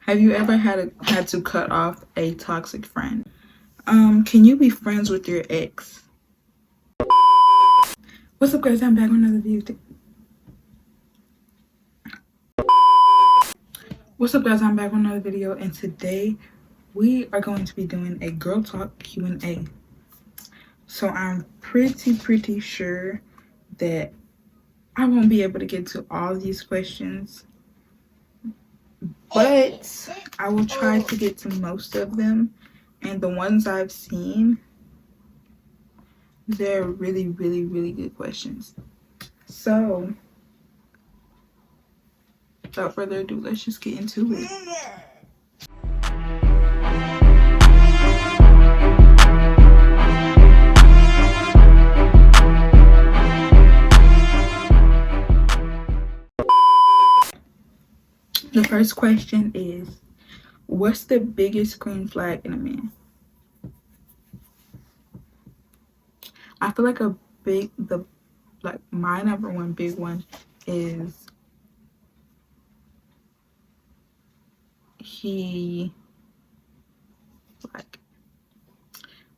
Have you ever had to cut off a toxic friend? Can you be friends with your ex? What's up, guys? I'm back with another video. And today we are going to be doing a girl talk Q&A. So I'm pretty sure that I won't be able to get to all these questions, but I will try to get to most of them. And the ones I've seen, they're really good questions. So without further ado, let's just get into it. The first question is, what's the biggest green flag in a man? I feel like my number one big one is he, like,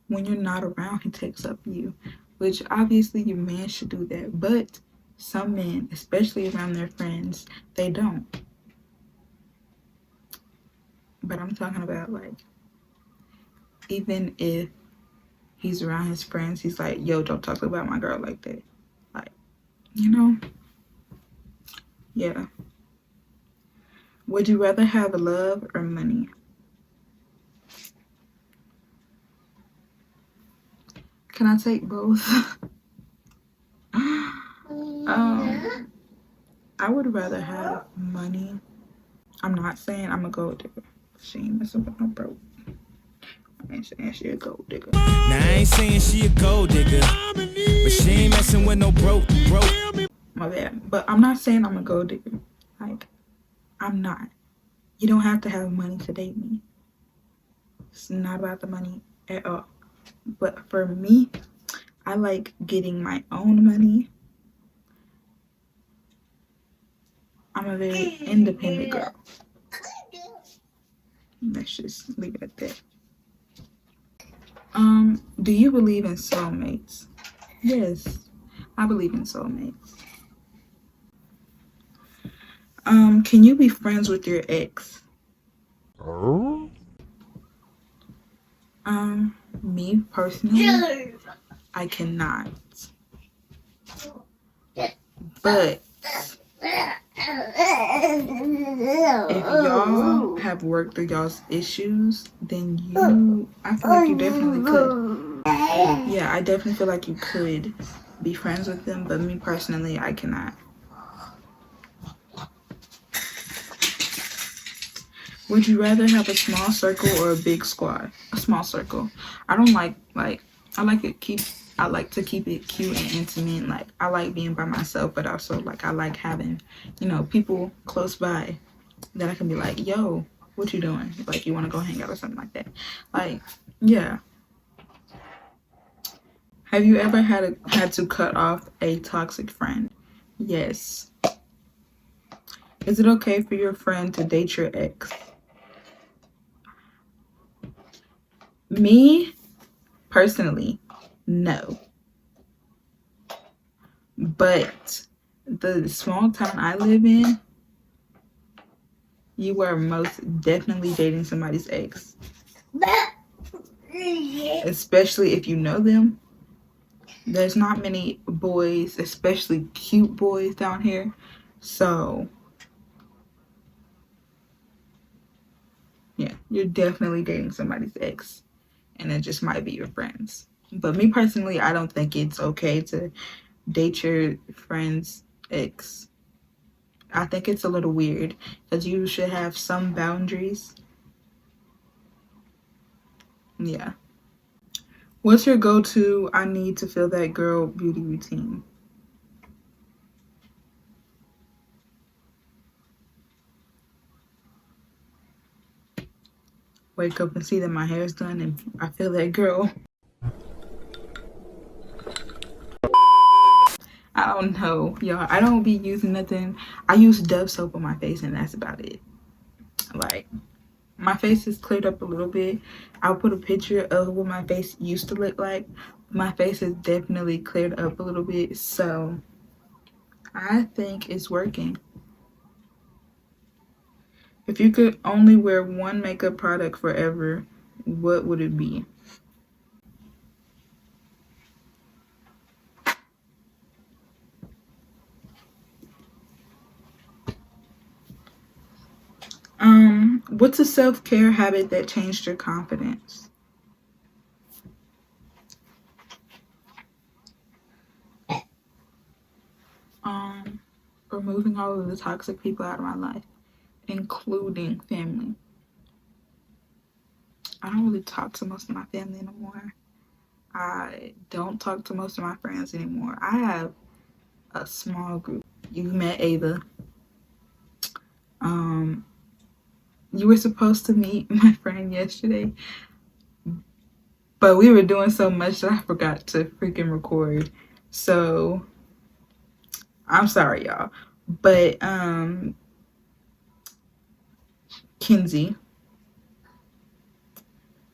when you're not around, he takes up you, which obviously your man should do that, but some men, especially around their friends, they don't. But I'm talking about, like, even if he's around his friends, he's like, yo, don't talk about my girl like that. Like, you know? Yeah. Would you rather have love or money? Can I take both? I would rather have money. I'm not saying I'm a gold digger. She ain't messing with no broke. I ain't saying she a gold digger. Now I ain't saying she a gold digger, but she ain't messing with no broke. My bad. But I'm not saying I'm a gold digger. Like, I'm not. You don't have to have money to date me. It's not about the money at all. But for me, I like getting my own money. I'm a very independent girl. Let's just leave it at that. Do you believe in soulmates? Yes, I believe in soulmates. Can you be friends with your ex? Me personally, I cannot. But if y'all have worked through y'all's issues, then I feel like you definitely could. Yeah, I definitely feel like you could be friends with them, but me personally, I cannot. Would you rather have a small circle or a big squad? A small circle. I don't like I like to keep it cute and intimate. Like, I like being by myself, but also, like, I like having, people close by that I can be like, yo, what you doing? Like, you want to go hang out or something like that. Like, yeah. Have you ever had to cut off a toxic friend? Yes. Is it okay for your friend to date your ex? Me, personally, no. But the small town I live in, you are most definitely dating somebody's ex. Especially if you know them. There's not many boys, especially cute boys down here. So, yeah, you're definitely dating somebody's ex. And it just might be your friends. But me personally, I don't think it's okay to date your friend's ex. I think it's a little weird because you should have some boundaries. Yeah. What's your go-to I need to feel that girl beauty routine? Wake up and see that my hair's done and I feel that girl. I don't know, y'all. I don't be using nothing. I use Dove soap on my face and that's about it. Like, my face is cleared up a little bit. I'll put a picture of what my face used to look like. My face is definitely cleared up a little bit, so I think it's working. If you could only wear one makeup product forever, what would it be? What's a self-care habit that changed your confidence? Removing all of the toxic people out of my life, including family. I don't really talk to most of my family anymore. I don't talk to most of my friends anymore. I have a small group. You met Ava. You were supposed to meet my friend yesterday, but we were doing so much that I forgot to freaking record. So I'm sorry, y'all. But Kinsey,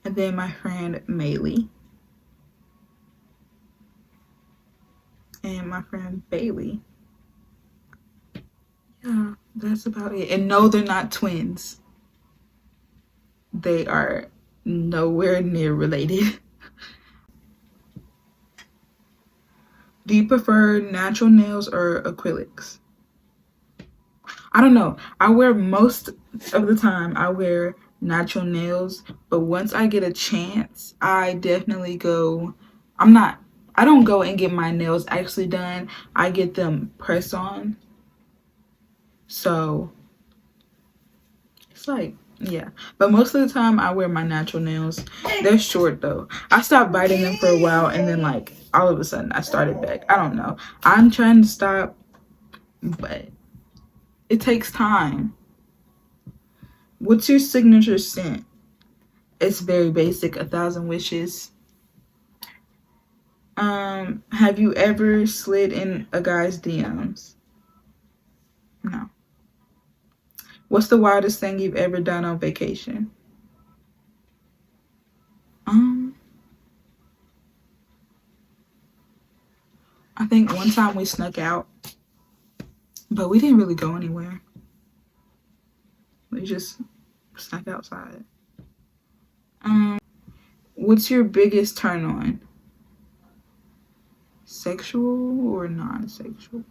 and then my friend Maylee, and my friend Bailey. Yeah, that's about it. And no, they're not twins. They are nowhere near related. Do you prefer natural nails or acrylics? I don't know. I wear most of the time, I wear natural nails, but once I get a chance, I definitely go. I don't go and get my nails actually done. I get them press on. So it's like, yeah. But most of the time I wear my natural nails. They're short though. I stopped biting them for a while and then like all of a sudden I started back. I don't know. I'm trying to stop, but it takes time. What's your signature scent? It's very basic, 1,000 wishes. Have you ever slid in a guy's DMs? No. What's the wildest thing you've ever done on vacation? I think one time we snuck out, but we didn't really go anywhere. We just snuck outside. What's your biggest turn on? Sexual or non-sexual?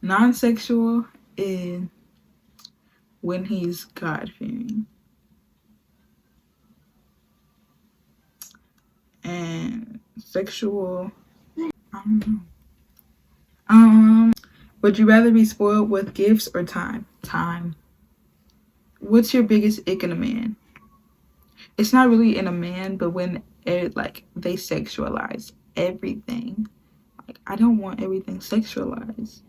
Non-sexual is when he's God-fearing. And sexual, I don't know. Would you rather be spoiled with gifts or time? Time. What's your biggest ick in a man? It's not really in a man, but when they sexualize everything. Like, I don't want everything sexualized.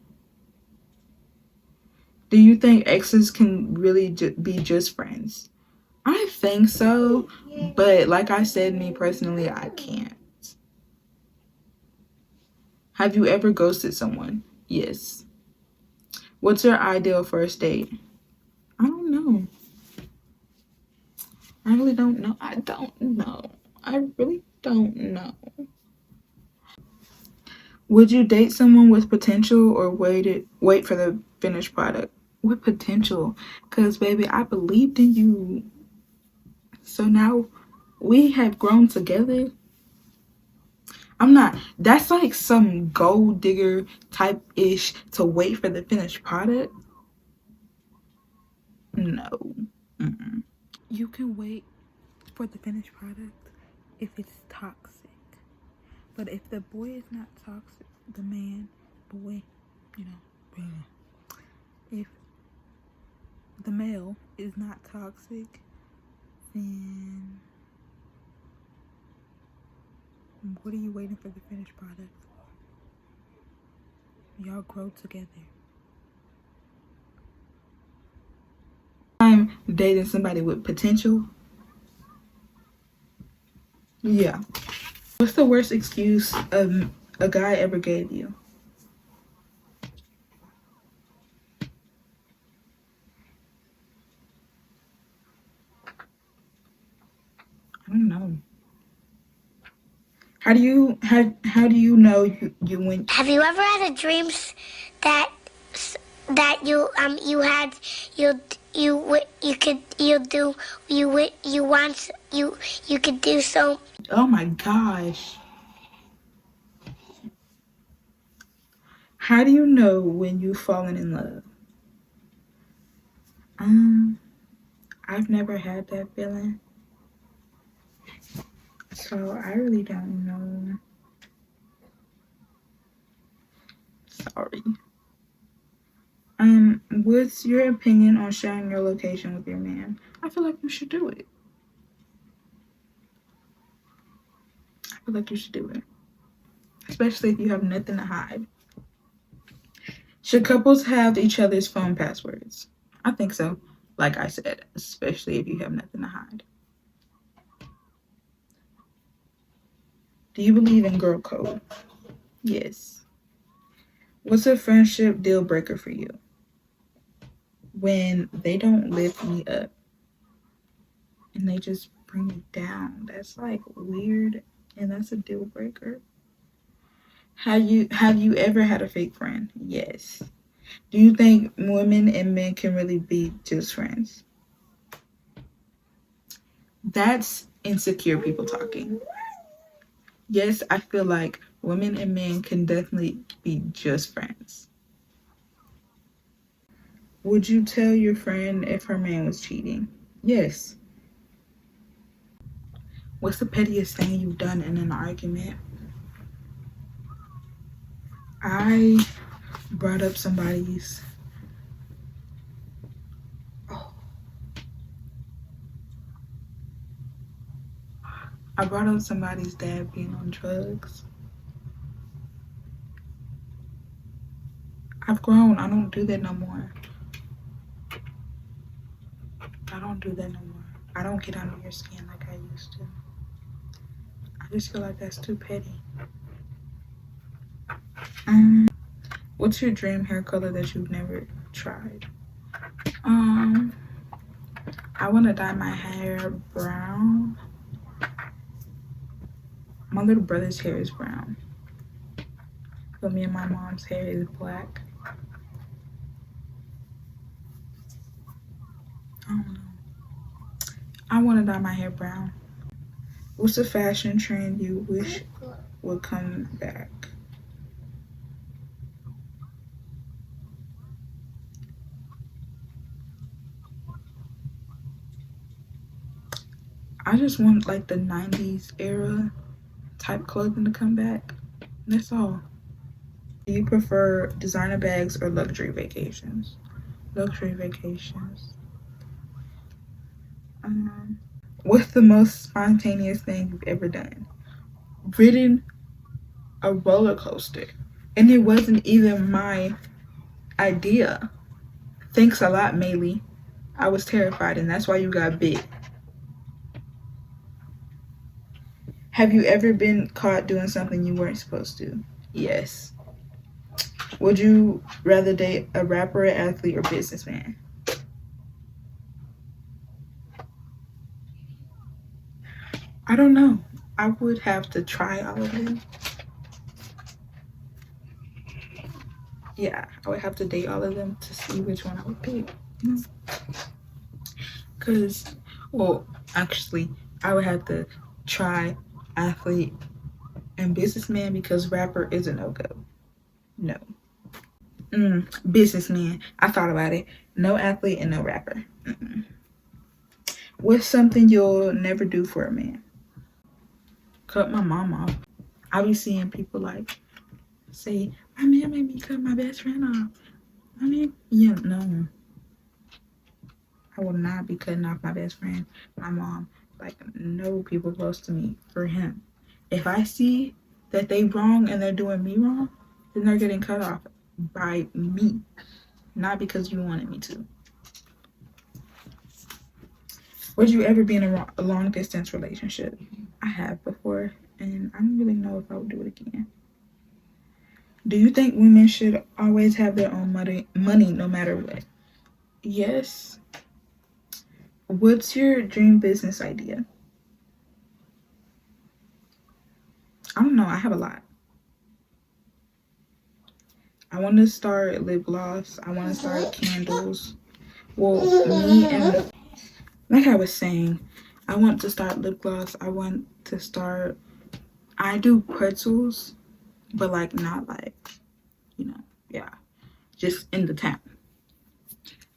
Do you think exes can really be just friends? I think so, but like I said, me personally, I can't. Have you ever ghosted someone? Yes. What's your ideal first date? I don't know. I really don't know. I really don't know. Would you date someone with potential or wait for the finished product? With potential? Because, baby, I believed in you. So now we have grown together. That's like some gold digger type ish to wait for the finished product. No. Mm-mm. You can wait for the finished product if it's toxic. But if the boy is not toxic, the man, boy, if the male is not toxic, then what are you waiting for the finished product for? Y'all grow together. I'm dating somebody with potential. Yeah. What's the worst excuse a guy ever gave you? How do you know you went? Have you ever had a dream that that you had you want you could do so? Oh my gosh. How do you know when you've fallen in love? I've never had that feeling, so I really don't know. Sorry. What's your opinion on sharing your location with your man? I feel like you should do it. I feel like you should do it, especially if you have nothing to hide. Should couples have each other's phone passwords? I think so. Like I said, especially if you have nothing to hide. Do you believe in girl code? Yes. What's a friendship deal breaker for you? When they don't lift me up and they just bring me down. That's like weird, and that's a deal breaker. Have you ever had a fake friend? Yes. Do you think women and men can really be just friends? That's insecure people talking. Yes, I feel like women and men can definitely be just friends. Would you tell your friend if her man was cheating? Yes. What's the pettiest thing you've done in an argument? I brought up somebody's I brought up somebody's dad being on drugs. I've grown. I don't do that no more. I don't do that no more. I don't get under your skin like I used to. I just feel like that's too petty. What's your dream hair color that you've never tried? I want to dye my hair brown. My little brother's hair is brown, but me and my mom's hair is black. I don't know. I want to dye my hair brown. What's a fashion trend you wish would come back? I just want like the 90s era type clothing to come back. That's all. Do you prefer designer bags or luxury vacations? Luxury vacations. What's the most spontaneous thing you've ever done? Ridden a roller coaster. And it wasn't even my idea. Thanks a lot, Maylee. I was terrified, and that's why you got bit. Have you ever been caught doing something you weren't supposed to? Yes. Would you rather date a rapper, athlete, or businessman? I don't know. I would have to try all of them. Yeah, I would have to date all of them to see which one I would pick. Because, well, actually, I would have to try athlete and businessman because rapper is a no-go. No. Businessman. I thought about it. No athlete and no rapper. What's something you'll never do for a man? Cut my mom off. I be seeing people like say, my man made me cut my best friend off. I mean, yeah, no. I will not be cutting off my best friend, my mom, like no people close to me for him. If I see that they wrong and they're doing me wrong, then they're getting cut off by me, not because you wanted me to. Would you ever be in a long distance relationship? I have before, and I don't really know if I would do it again. Do you think women should always have their own money no matter what? Yes. What's your dream business idea? I don't know. I have a lot. I want to start lip gloss. I want to start candles. Well, me and like I was saying, I want to start lip gloss. I want to start. I do pretzels, but like not like, yeah, just in the town.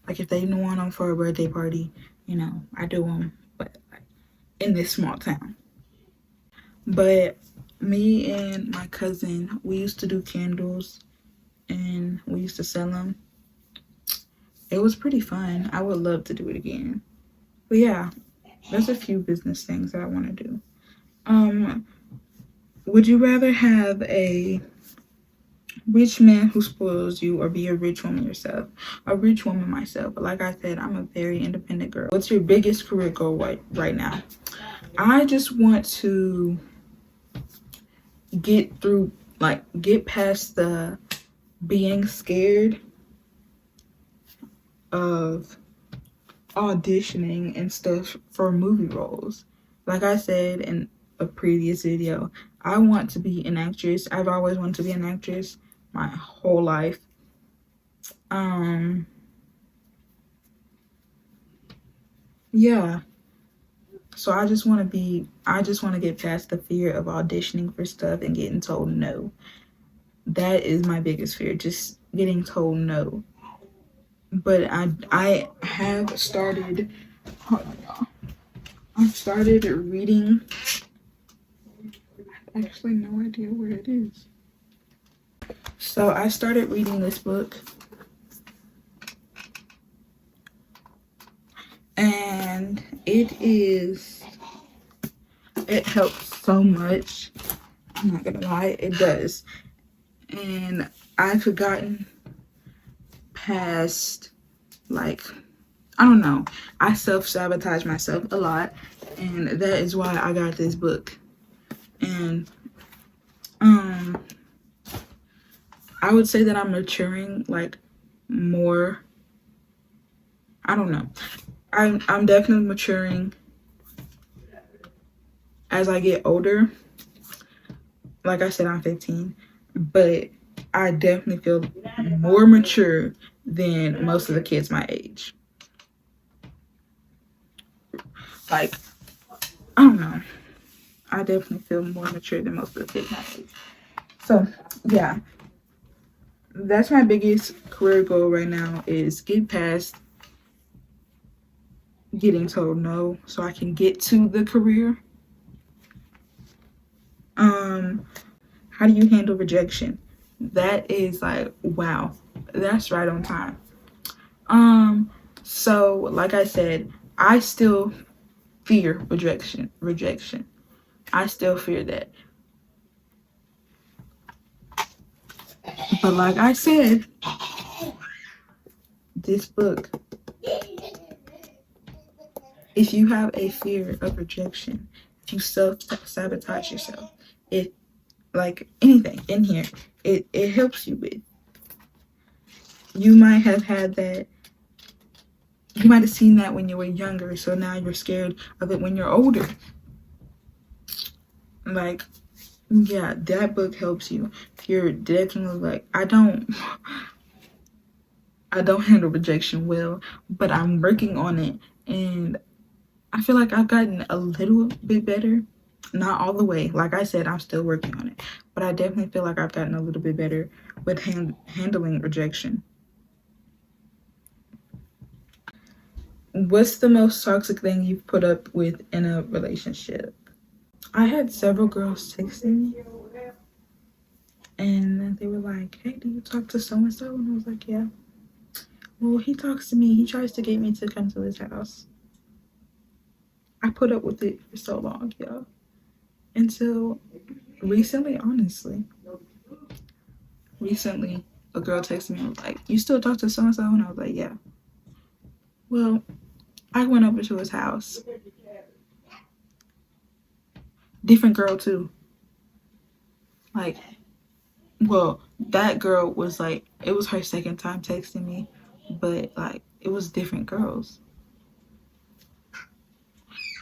Like if they want them for a birthday party, I do them, but like in this small town. But me and my cousin, we used to do candles and we used to sell them. It was pretty fun. I would love to do it again. But yeah, there's a few business things that I want to do. Would you rather have a rich man who spoils you or be a rich woman yourself? A rich woman myself. But like I said, I'm a very independent girl. What's your biggest career goal right now? I just want to get past the being scared of auditioning and stuff for movie roles. Like I said in a previous video, I want to be an actress. I've always wanted to be an actress my whole life. Yeah. So I just want to get past the fear of auditioning for stuff and getting told no. That is my biggest fear, just getting told no. But I have started, hold on, y'all. I've started reading. I have actually no idea where it is. So I started reading this book. And it helps so much. I'm not gonna lie, it does. And I've gotten past, like, I don't know, I self-sabotage myself a lot, and that is why I got this book. And I would say that I'm maturing, like, more. I don't know, I'm definitely maturing as I get older. Like I said, I'm 15, but I definitely feel more mature than most of the kids my age. Like, I don't know. I definitely feel more mature than most of the kids my age. So, yeah. That's my biggest career goal right now, is get past getting told no so I can get to the career. How do you handle rejection? That is like, wow, that's right on time. So like I said, I still fear rejection. I still fear that. But like I said, this book, if you have a fear of rejection, if you self-sabotage yourself, it, like anything in here, it helps you with. You might have had that, you might have seen that when you were younger, so now you're scared of it when you're older. Like, yeah, that book helps you. You're definitely like, I don't handle rejection well, but I'm working on it, and I feel like I've gotten a little bit better. Not all the way. Like I said, I'm still working on it, but I definitely feel like I've gotten a little bit better with handling rejection. What's the most toxic thing you've put up with in a relationship? I had several girls texting me, and they were like, hey, do you talk to so-and-so? And I was like, yeah. Well, he talks to me. He tries to get me to come to his house. I put up with it for so long, y'all. Until recently, honestly. Recently, a girl texted me and was like, you still talk to so-and-so? And I was like, yeah. Well, I went over to his house. Different girl, too. Like, well, that girl was like, it was her second time texting me, but like, it was different girls.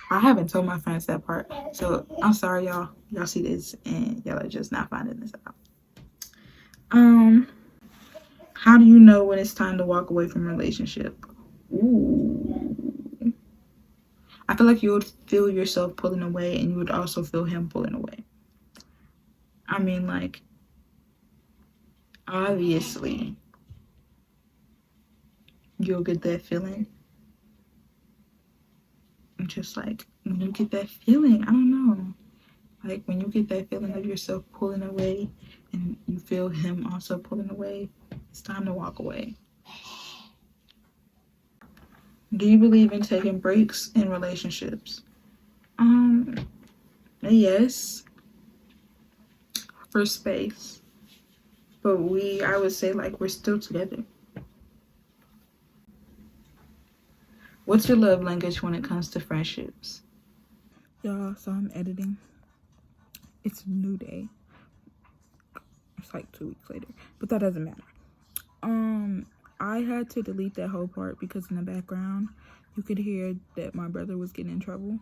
I haven't told my friends that part, so I'm sorry, y'all. Y'all see this and y'all are just not finding this out. How do you know when it's time to walk away from a relationship? Ooh. I feel like you would feel yourself pulling away, and you would also feel him pulling away. I mean, like, obviously, you'll get that feeling. Just like when you get that feeling, I don't know. Like when you get that feeling of yourself pulling away and you feel him also pulling away, it's time to walk away. Do you believe in taking breaks in relationships? Yes, for space. But I would say like we're still together. What's your love language when it comes to friendships? Y'all, so I'm editing. It's a new day. It's like 2 weeks later, but that doesn't matter. I had to delete that whole part because in the background you could hear that my brother was getting in trouble.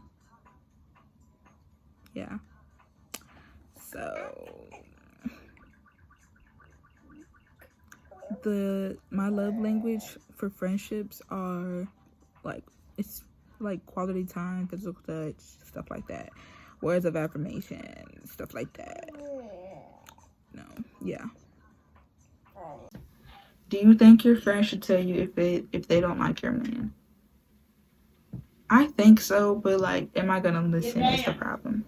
Yeah. So my love language for friendships are like, it's like quality time, physical touch, stuff like that. Words of affirmation, stuff like that. No, yeah. Do you think your friends should tell you if they don't like your man? I think so, but like, am I gonna listen is the problem.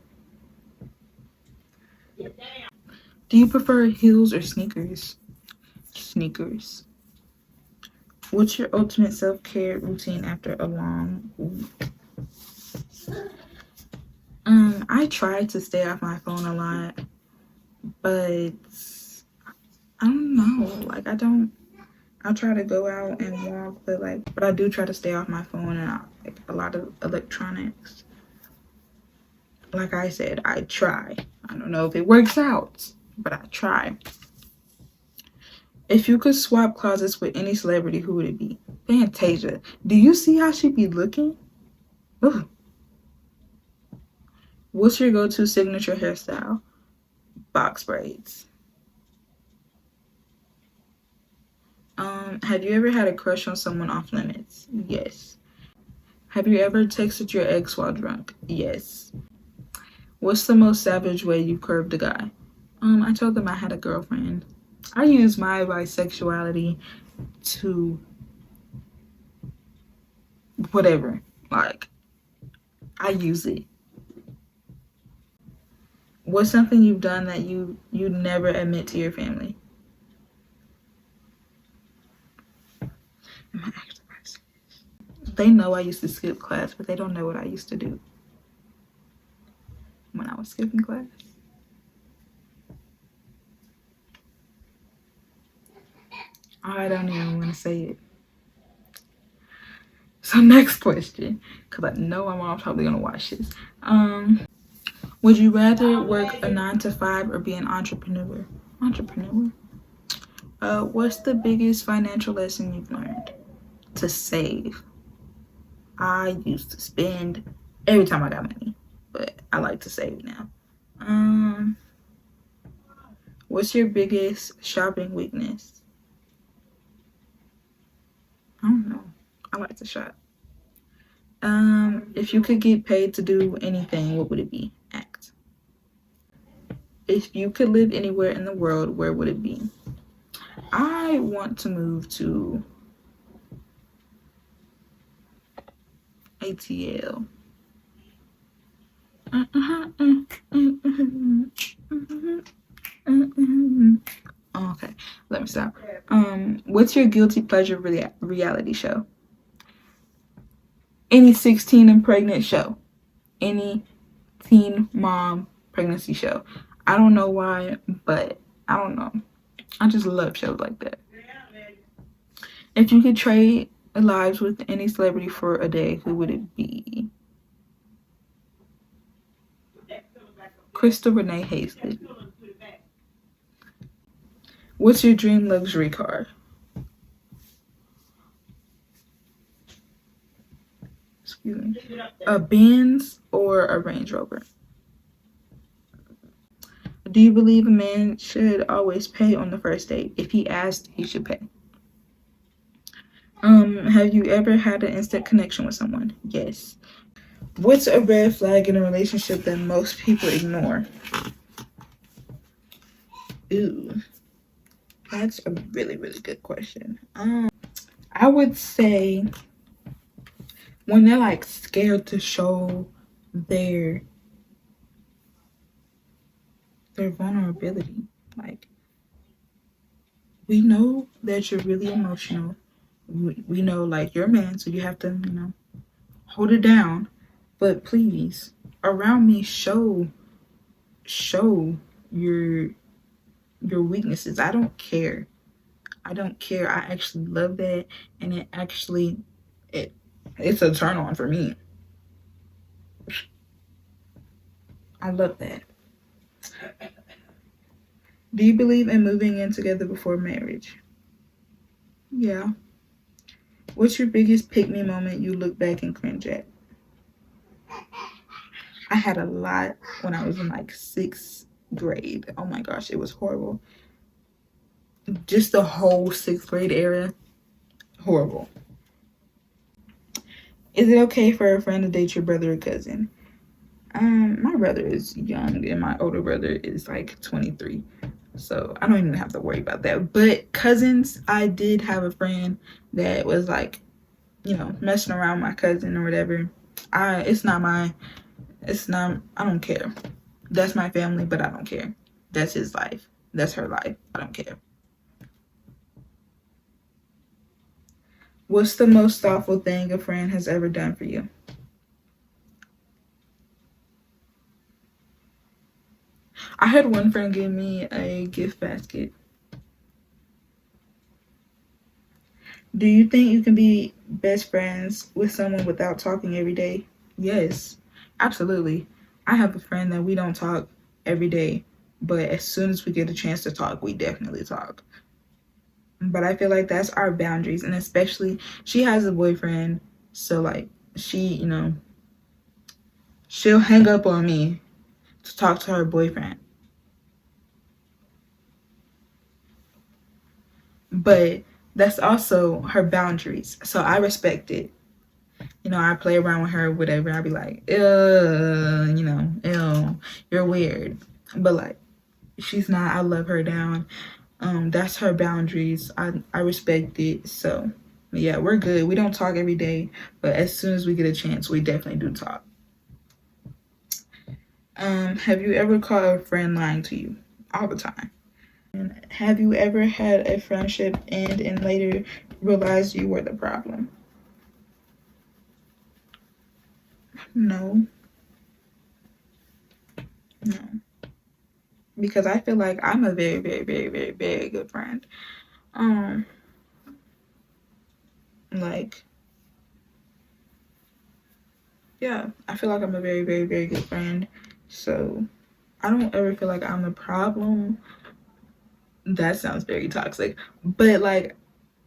Do you prefer heels or sneakers? Sneakers. What's your ultimate self-care routine after a long week? I try to stay off my phone a lot, but I don't know. Like I try to go out and walk, but I do try to stay off my phone and like a lot of electronics. Like I said, I try. I don't know if it works out, but I try. If you could swap closets with any celebrity, who would it be? Fantasia. Do you see how she be looking? Ugh. What's your go-to signature hairstyle? Box braids. Have you ever had a crush on someone off limits? Yes. Have you ever texted your ex while drunk? Yes. What's the most savage way you curved a guy? I told them I had a girlfriend. I use my bisexuality to whatever. Like, I use it. What's something you've done that you never admit to your family? Am I actually serious? They know I used to skip class, but they don't know what I used to do when I was skipping class. I don't even want to say it. So next question, because I know my mom's probably gonna watch this. Would you rather work a 9 to 5 or be an entrepreneur? Entrepreneur. What's the biggest financial lesson you've learned? To save. I used to spend every time I got money, but I like to save now. What's your biggest shopping weakness? I don't know. I like to shop. If you could get paid to do anything, what would it be? Act. If you could live anywhere in the world, where would it be? I want to move to ATL. Okay, let me stop. What's your guilty pleasure reality show? Any 16 and pregnant show. Any teen mom pregnancy show. I don't know why, but I don't know. I just love shows like that. If you could trade lives with any celebrity for a day, who would it be? Crystal Renee Hasted. What's your dream luxury car? A Benz or a Range Rover? Do you believe a man should always pay on the first date? If he asked, he should pay. Have you ever had an instant connection with someone? Yes. What's a red flag in a relationship that most people ignore? Ooh, that's a really, really good question. I would say when they're like scared to show their vulnerability. Like, we know that you're really emotional. We know like you're a man, so you have to, hold it down. But please, around me, show your weaknesses. I don't care. I actually love that, and it's a turn on for me. I love that. Do you believe in moving in together before marriage? Yeah. What's your biggest pick me moment you look back and cringe at? I had a lot when I was in like 6th grade. Oh my gosh, it was horrible. Just the whole 6th grade era, horrible. Is it okay for a friend to date your brother or cousin? My brother is young and my older brother is like 23. So I don't even have to worry about that. But cousins, I did have a friend that was like, messing around with my cousin or whatever. I don't care. That's my family, but I don't care. That's his life. That's her life. I don't care. What's the most thoughtful thing a friend has ever done for you? I had one friend give me a gift basket. Do you think you can be best friends with someone without talking every day? Yes, absolutely. I have a friend that we don't talk every day, but as soon as we get a chance to talk, we definitely talk. But I feel like that's our boundaries, and especially she has a boyfriend, so like she, she'll hang up on me to talk to her boyfriend. But that's also her boundaries, so I respect it. I play around with her, whatever. I'll be like, ew, you're weird. But like, she's not. I love her down. That's her boundaries. I respect it. So yeah, we're good. We don't talk every day, but as soon as we get a chance, we definitely do talk. Have you ever caught a friend lying to you? All the time. And have you ever had a friendship end and later realized you were the problem? No. Because I feel like I'm a very, very, very, very, very good friend. Like, yeah, I feel like I'm a very, very, very good friend. So I don't ever feel like I'm the problem. That sounds very toxic. But like,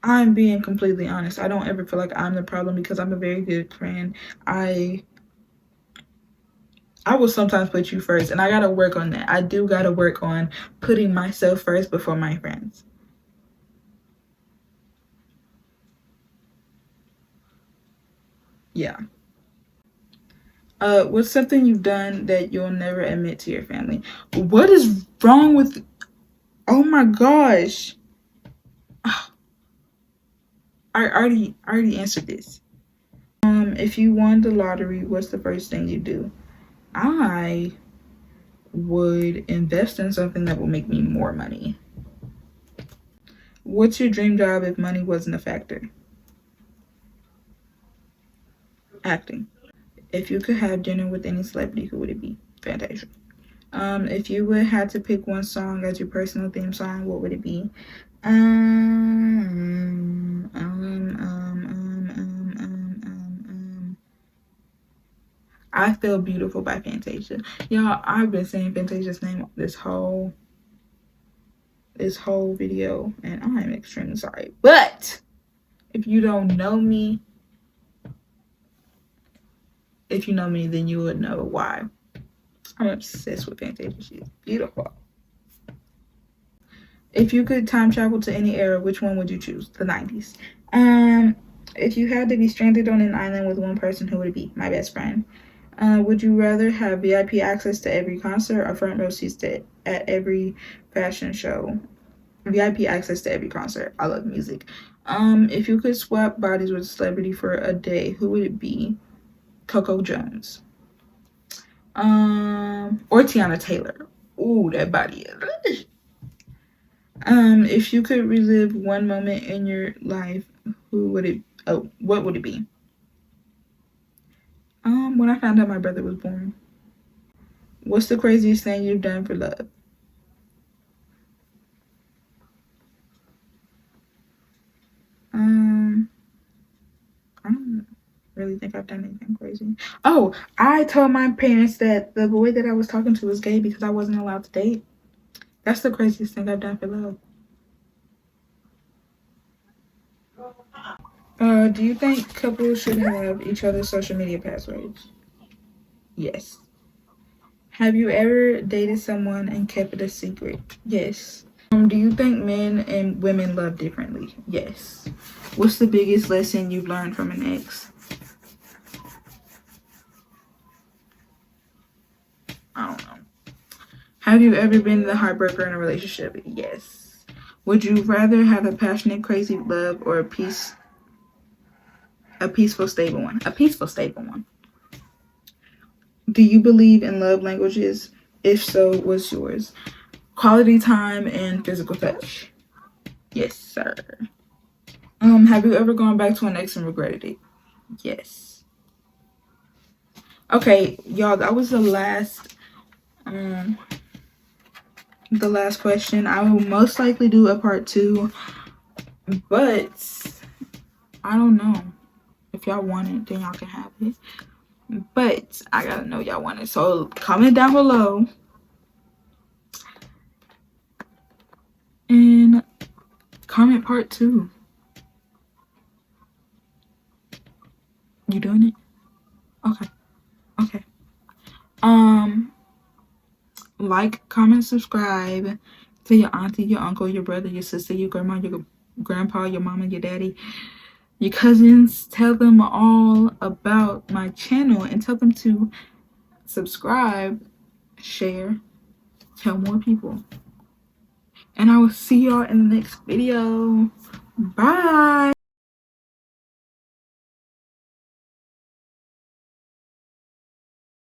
I'm being completely honest. I don't ever feel like I'm the problem because I'm a very good friend. I will sometimes put you first, and I gotta work on that. I do gotta work on putting myself first before my friends. Yeah. What's something you've done that you'll never admit to your family? What is wrong with? Oh my gosh! I already answered this. If you won the lottery, what's the first thing you do? I would invest in something that will make me more money. What's your dream job if money wasn't a factor? Acting. If you could have dinner with any celebrity, who would it be? Fantasia. If you would have to pick one song as your personal theme song, what would it be? I Feel Beautiful by Fantasia. Y'all, I've been saying Fantasia's name this whole video, and I am extremely sorry. But if you don't know me, if you know me, then you would know why. I'm obsessed with Fantasia. She's beautiful. If you could time travel to any era, which one would you choose? The 90s. If you had to be stranded on an island with one person, who would it be? My best friend. Would you rather have VIP access to every concert or front row seats at every fashion show? VIP access to every concert. I love music. If you could swap bodies with a celebrity for a day, who would it be? Coco Jones. Or Tiana Taylor. Ooh, that body is. If you could relive one moment in your life, what would it be? When I found out my brother was born. What's the craziest thing you've done for love? I don't really think I've done anything crazy. Oh, I told my parents that the boy that I was talking to was gay because I wasn't allowed to date. That's the craziest thing I've done for love. Do you think couples should have each other's social media passwords? Yes. Have you ever dated someone and kept it a secret? Yes. Do you think men and women love differently? Yes. What's the biggest lesson you've learned from an ex? I don't know. Have you ever been the heartbreaker in a relationship? Yes. Would you rather have a passionate, crazy love or a peaceful, stable one? A peaceful, stable one. Do you believe in love languages? If so, what's yours? Quality time and physical touch. Yes, sir. Have you ever gone back to an ex and regretted it? Yes. Okay, y'all, that was the last question. I will most likely do a part 2, but I don't know. If y'all want it, then y'all can have it. But I gotta know y'all want it. So comment down below and comment part 2. You doing it? Okay. Like, comment, subscribe. Tell your auntie, your uncle, your brother, your sister, your grandma, your grandpa, your mama, your daddy, your cousins. Tell them all about my channel and tell them to subscribe, share, tell more people. And I will see y'all in the next video. Bye.